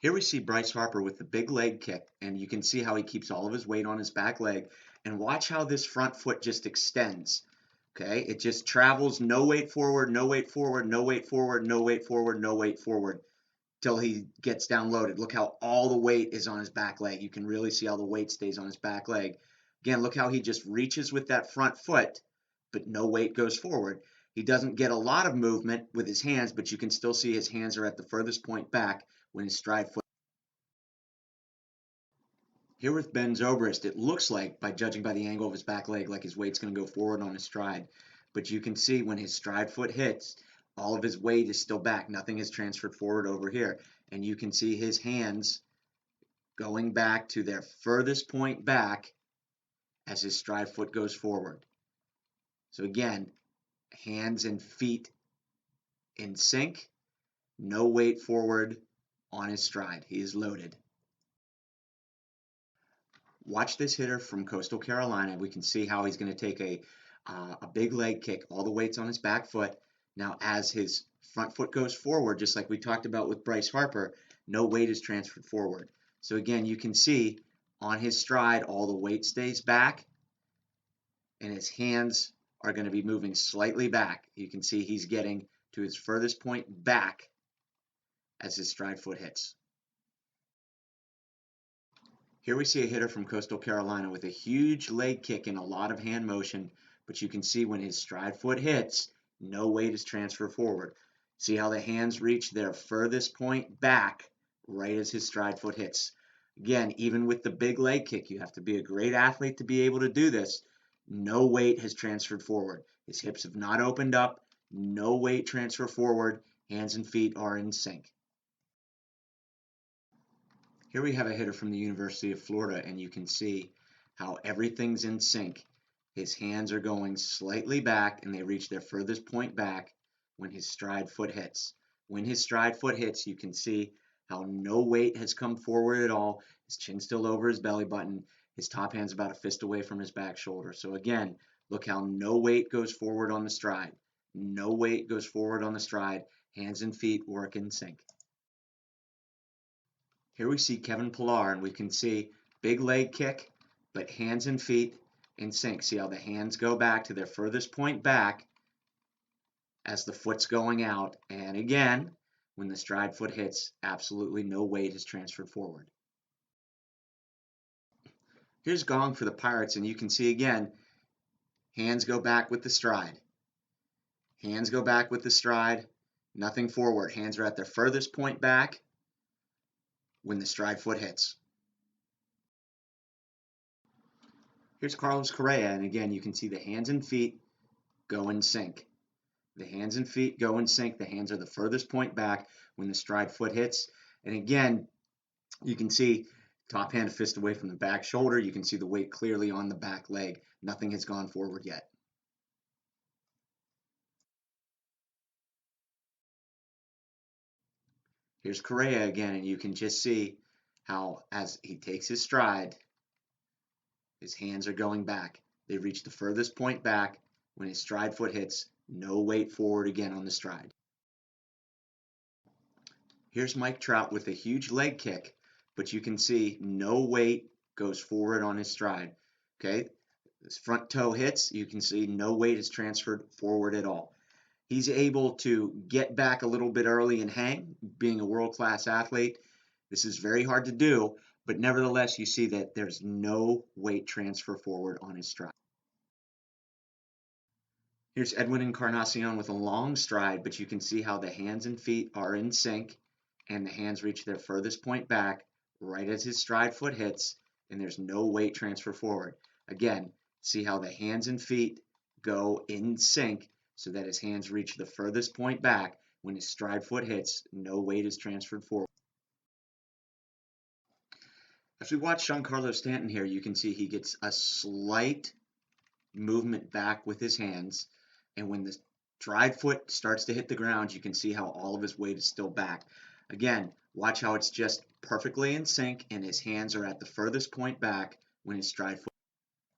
Here we see Bryce Harper with the big leg kick, and you can see how he keeps all of his weight on his back leg. And watch how this front foot just extends. Okay, it just travels no weight forward, no weight forward, no weight forward, no weight forward, no weight forward till he gets down loaded. Look how all the weight is on his back leg. You can really see how the weight stays on his back leg. Again, look how he just reaches with that front foot, but no weight goes forward. He doesn't get a lot of movement with his hands, but you can still see his hands are at the furthest point back when his stride foot. Here with Ben Zobrist, it looks like, by judging by the angle of his back leg, like his weight's going to go forward on his stride. But you can see when his stride foot hits, all of his weight is still back. Nothing has transferred forward over here. And you can see his hands going back to their furthest point back as his stride foot goes forward. So again, hands and feet in sync, no weight forward on his stride. He is loaded. Watch this hitter from Coastal Carolina. We can see how he's going to take a big leg kick. All the weight's on his back foot. Now, as his front foot goes forward, just like we talked about with Bryce Harper, no weight is transferred forward. So again, you can see on his stride, all the weight stays back, and his hands are going to be moving slightly back. You can see he's getting to his furthest point back as his stride foot hits. Here we see a hitter from Coastal Carolina with a huge leg kick and a lot of hand motion, but you can see when his stride foot hits, no weight is transferred forward. See how the hands reach their furthest point back right as his stride foot hits. Again, even with the big leg kick, you have to be a great athlete to be able to do this. No weight has transferred forward. His hips have not opened up. No weight transfer forward. Hands and feet are in sync. Here we have a hitter from the University of Florida, and you can see how everything's in sync. His hands are going slightly back, and they reach their furthest point back when his stride foot hits. When his stride foot hits, you can see how no weight has come forward at all. His chin's still over his belly button. His top hand's about a fist away from his back shoulder. So again, look how no weight goes forward on the stride. No weight goes forward on the stride. Hands and feet work in sync. Here we see Kevin Pillar, and we can see big leg kick, but hands and feet in sync. See how the hands go back to their furthest point back as the foot's going out. And again, when the stride foot hits, absolutely no weight is transferred forward. Here's Gong for the Pirates, and you can see again, hands go back with the stride. Hands go back with the stride, nothing forward. Hands are at their furthest point back when the stride foot hits. Here's Carlos Correa, and again, you can see the hands and feet go in sync. The hands and feet go in sync. The hands are the furthest point back when the stride foot hits. And again, you can see top hand a fist away from the back shoulder. You can see the weight clearly on the back leg. Nothing has gone forward yet. Here's Correa again, and you can just see how as he takes his stride, his hands are going back. They reach the furthest point back when his stride foot hits. No weight forward again on the stride. Here's Mike Trout with a huge leg kick, but you can see no weight goes forward on his stride. Okay, his front toe hits, you can see no weight is transferred forward at all. He's able to get back a little bit early and hang, being a world-class athlete. This is very hard to do, but nevertheless, you see that there's no weight transfer forward on his stride. Here's Edwin Encarnacion with a long stride, but you can see how the hands and feet are in sync, and the hands reach their furthest point back right as his stride foot hits, and there's no weight transfer forward. Again, see how the hands and feet go in sync so that his hands reach the furthest point back when his stride foot hits, no weight is transferred forward. As we watch Giancarlo Stanton here, you can see he gets a slight movement back with his hands, and when the stride foot starts to hit the ground, you can see how all of his weight is still back. Again, watch how it's just perfectly in sync, and his hands are at the furthest point back when his stride foot